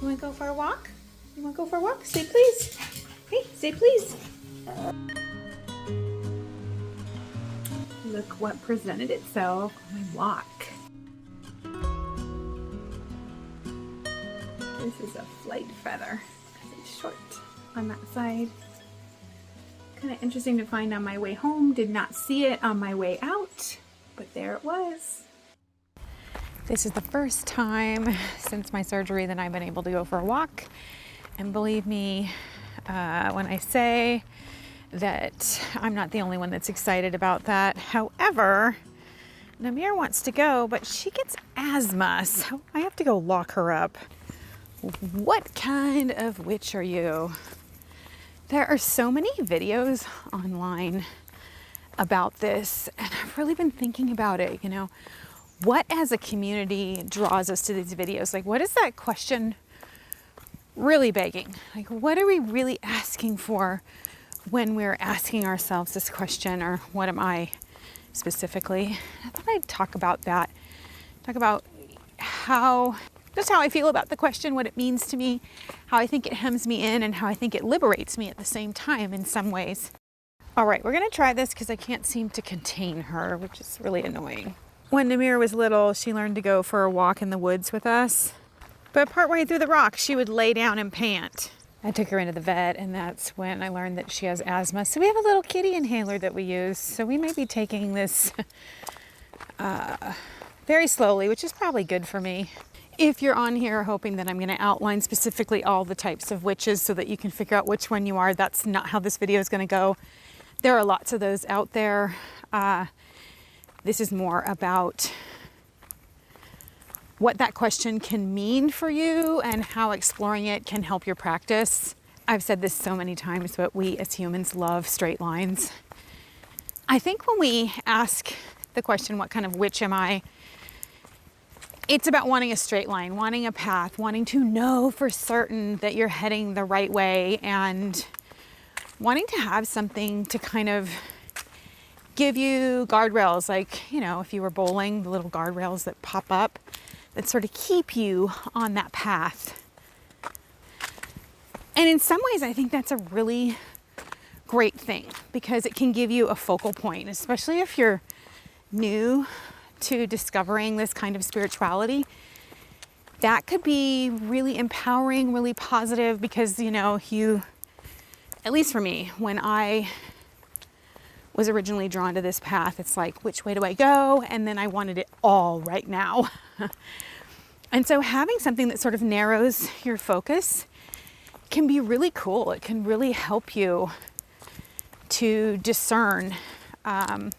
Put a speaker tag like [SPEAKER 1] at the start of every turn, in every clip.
[SPEAKER 1] You want to go for a walk? You want to go for a walk? Say please. Hey, say please. Look what presented itself on my walk. This is a flight feather because it's short on that side. Kind of interesting to find on my way home. Did not see it on my way out, but there it was. This is the first time since my surgery that I've been able to go for a walk. And believe me, when I say that I'm not the only one that's excited about that. However, Namir wants to go, but she gets asthma, so I have to go lock her up. What kind of witch are you? There are so many videos online about this, and I've really been thinking about it, you know. What as a community draws us to these videos? Like, what is that question really begging? Like, what are we really asking for when we're asking ourselves this question, or what am I specifically? I thought I'd talk about that. Talk about just how I feel about the question, what it means to me, how I think it hems me in, and how I think it liberates me at the same time in some ways. All right, we're gonna try this because I can't seem to contain her, which is really annoying. When Namir was little, she learned to go for a walk in the woods with us. But partway through the rock, she would lay down and pant. I took her into the vet, and that's when I learned that she has asthma. So we have a little kitty inhaler that we use. So we may be taking this very slowly, which is probably good for me. If you're on here hoping that I'm going to outline specifically all the types of witches so that you can figure out which one you are, that's not how this video is going to go. There are lots of those out there. This is more about what that question can mean for you and how exploring it can help your practice. I've said this so many times, but we as humans love straight lines. I think when we ask the question, what kind of witch am I? It's about wanting a straight line, wanting a path, wanting to know for certain that you're heading the right way, and wanting to have something to kind of give you guardrails, like, you know, if you were bowling, the little guardrails that pop up that sort of keep you on that path. And in some ways, I think that's a really great thing because it can give you a focal point, especially if you're new to discovering this kind of spirituality. That could be really empowering, really positive because, you know, at least for me, when I was originally drawn to this path, it's like, which way do I go? And then I wanted it all right now. And so having something that sort of narrows your focus can be really cool. It can really help you to discern, to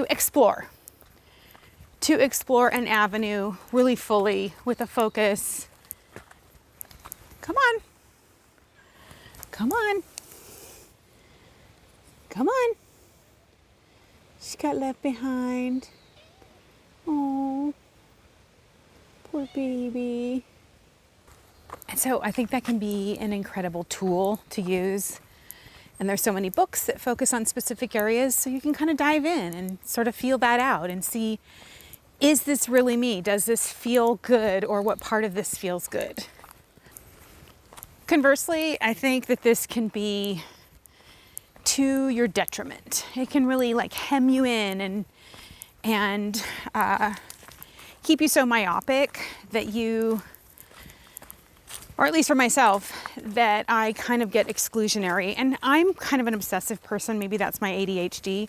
[SPEAKER 1] explore an avenue really fully with a focus. Come on. Come on. Come on. She got left behind. Oh, poor baby. And so I think that can be an incredible tool to use. And there's so many books that focus on specific areas, so you can kind of dive in and sort of feel that out and see, is this really me? Does this feel good, or what part of this feels good? Conversely, I think that this can be to your detriment. It can really like hem you in and keep you so myopic that you, or at least for myself, that I kind of get exclusionary. And I'm kind of an obsessive person. Maybe that's my ADHD,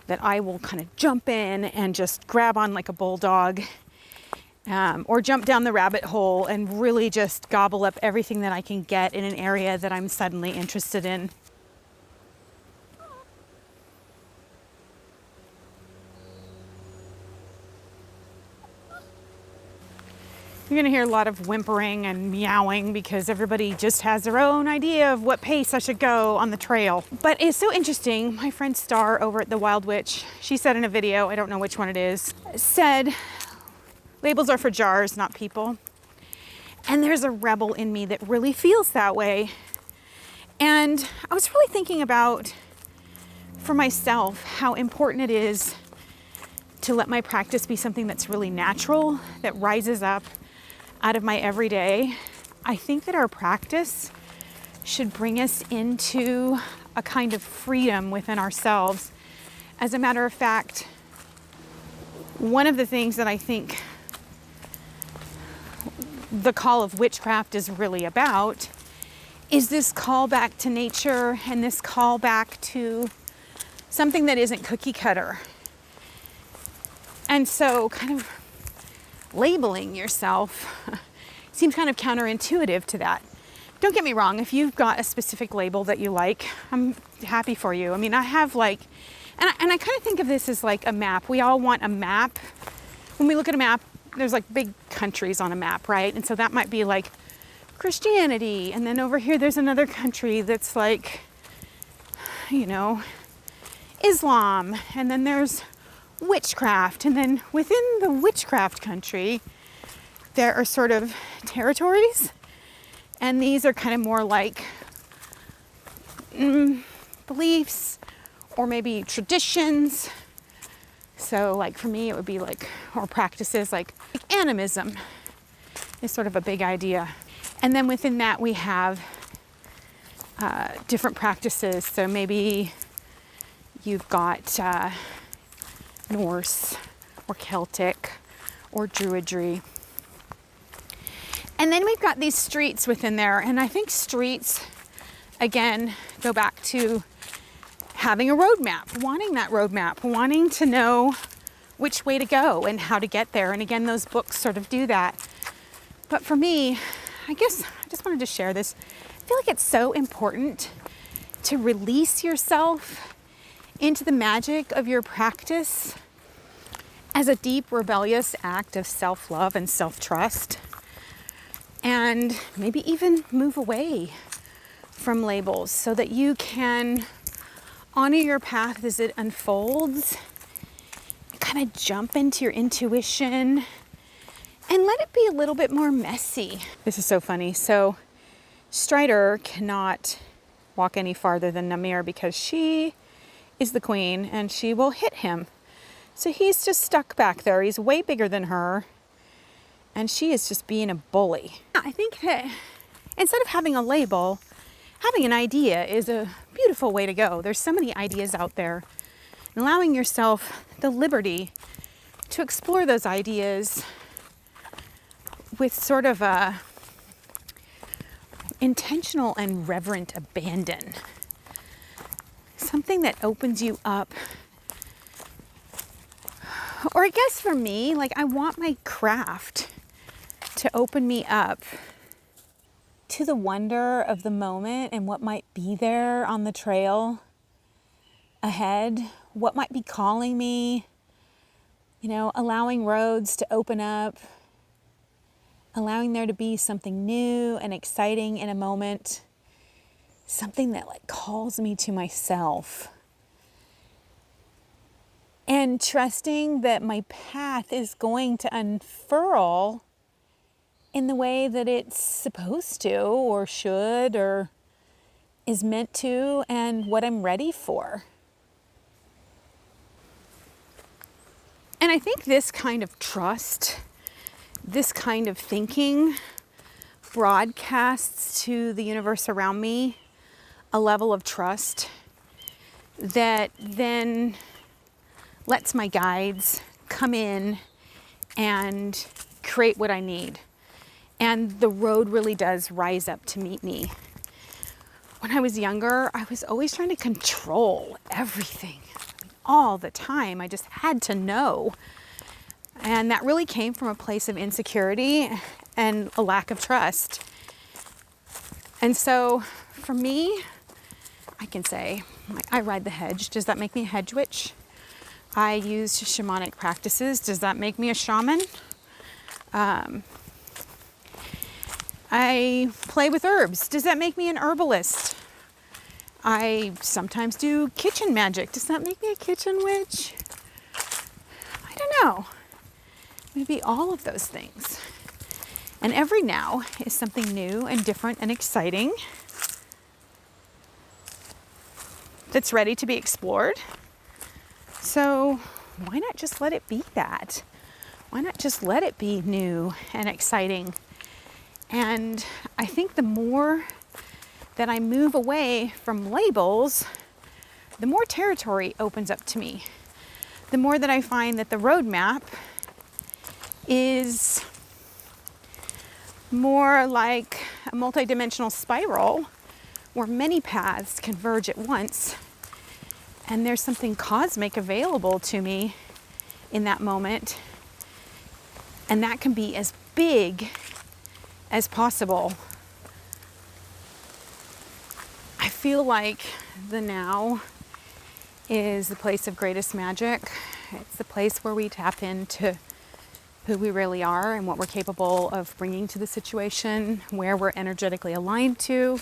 [SPEAKER 1] that I will kind of jump in and just grab on like a bulldog, or jump down the rabbit hole and really just gobble up everything that I can get in an area that I'm suddenly interested in. You're going to hear a lot of whimpering and meowing because everybody just has their own idea of what pace I should go on the trail. But it's so interesting. My friend Star over at the Wild Witch, she said in a video, I don't know which one it is, said labels are for jars, not people. And there's a rebel in me that really feels that way. And I was really thinking about, for myself, how important it is to let my practice be something that's really natural, that rises up out of my everyday, I think that our practice should bring us into a kind of freedom within ourselves. As a matter of fact, one of the things that I think the call of witchcraft is really about is this call back to nature and this call back to something that isn't cookie cutter. And so kind of labeling yourself seems kind of counterintuitive to that. Don't get me wrong, if you've got a specific label that you like, I'm happy for you. I mean, I have like, and I kind of think of this as like a map. We all want a map. When we look at a map, there's like big countries on a map, right? And so that might be like Christianity. And then over here, there's another country that's like, you know, Islam. And then there's witchcraft. And then within the witchcraft country, there are sort of territories. And these are kind of more like beliefs or maybe traditions. So like for me, it would be like, or practices like animism is sort of a big idea. And then within that we have different practices. So maybe you've got Norse or Celtic or Druidry. And then we've got these streets within there. And I think streets, again, go back to having a roadmap, wanting that roadmap, wanting to know which way to go and how to get there. And again, those books sort of do that. But for me, I guess I just wanted to share this. I feel like it's so important to release yourself into the magic of your practice as a deep, rebellious act of self-love and self-trust. And maybe even move away from labels so that you can honor your path as it unfolds, kind of jump into your intuition and let it be a little bit more messy. This is so funny. So Strider cannot walk any farther than Namir because she is the queen and she will hit him. So he's just stuck back there. He's way bigger than her. And she is just being a bully. I think that instead of having a label, having an idea is a beautiful way to go. There's so many ideas out there. And allowing yourself the liberty to explore those ideas with sort of a intentional and reverent abandon. Something that opens you up. Or I guess for me, like I want my craft to open me up to the wonder of the moment and what might be there on the trail ahead, what might be calling me, you know, allowing roads to open up, allowing there to be something new and exciting in a moment, something that like calls me to myself. And trusting that my path is going to unfurl in the way that it's supposed to or should or is meant to and what I'm ready for. And I think this kind of trust, this kind of thinking broadcasts to the universe around me a level of trust that then lets my guides come in and create what I need. And the road really does rise up to meet me. When I was younger, I was always trying to control everything. I mean, all the time. I just had to know. And that really came from a place of insecurity and a lack of trust. And so for me, I can say, I ride the hedge. Does that make me a hedge witch? I use shamanic practices. Does that make me a shaman? I play with herbs. Does that make me an herbalist? I sometimes do kitchen magic. Does that make me a kitchen witch? I don't know. Maybe all of those things. And every now is something new and different and exciting that's ready to be explored. So why not just let it be that? Why not just let it be new and exciting And I think the more that I move away from labels, the more territory opens up to me. The more that I find that the roadmap is more like a multidimensional spiral where many paths converge at once, and there's something cosmic available to me in that moment, and that can be as big as possible. I feel like the now is the place of greatest magic. It's the place where we tap into who we really are and what we're capable of bringing to the situation, where we're energetically aligned to.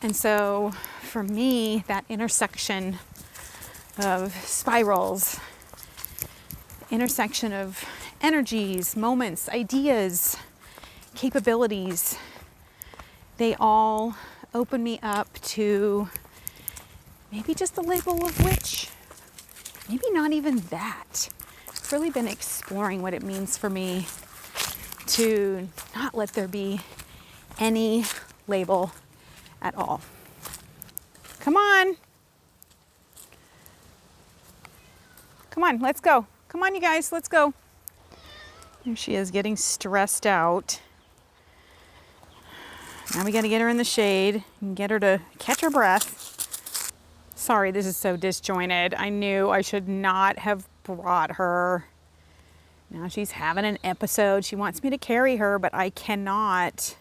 [SPEAKER 1] And so for me, that intersection of spirals, intersection of energies, moments, ideas, capabilities, they all open me up to maybe just the label of witch. Maybe not even that. I've really been exploring what it means for me to not let there be any label at all. Come on. Come on, let's go. Come on, you guys, let's go. There she is, getting stressed out. Now we gotta get her in the shade and get her to catch her breath. Sorry, this is so disjointed. I knew I should not have brought her. Now she's having an episode. She wants me to carry her, but I cannot.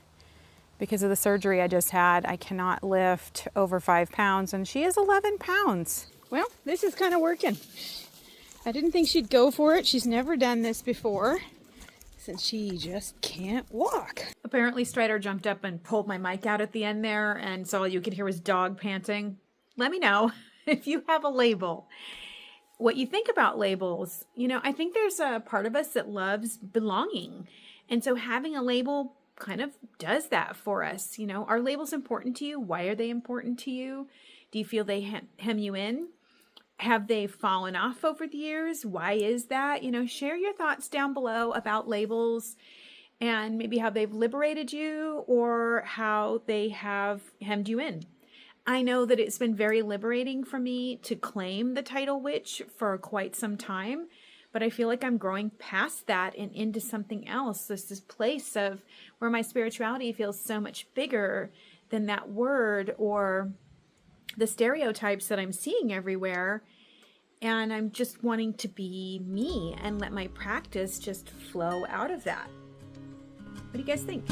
[SPEAKER 1] Because of the surgery I just had, I cannot lift over 5 pounds, and she is 11 pounds. Well, this is kind of working. I didn't think she'd go for it. She's never done this before, since she just can't walk. Apparently Strider jumped up and pulled my mic out at the end there, and so all you could hear was dog panting. Let me know if you have a label, what you think about labels. You know, I think there's a part of us that loves belonging, and so having a label kind of does that for us. You know, are labels important to you? Why are they important to you? Do you feel they hem you in? Have they fallen off over the years? Why is that? You know, share your thoughts down below about labels and maybe how they've liberated you or how they have hemmed you in. I know that it's been very liberating for me to claim the title witch for quite some time, but I feel like I'm growing past that and into something else. There's this place of where my spirituality feels so much bigger than that word or the stereotypes that I'm seeing everywhere. And I'm just wanting to be me and let my practice just flow out of that. What do you guys think?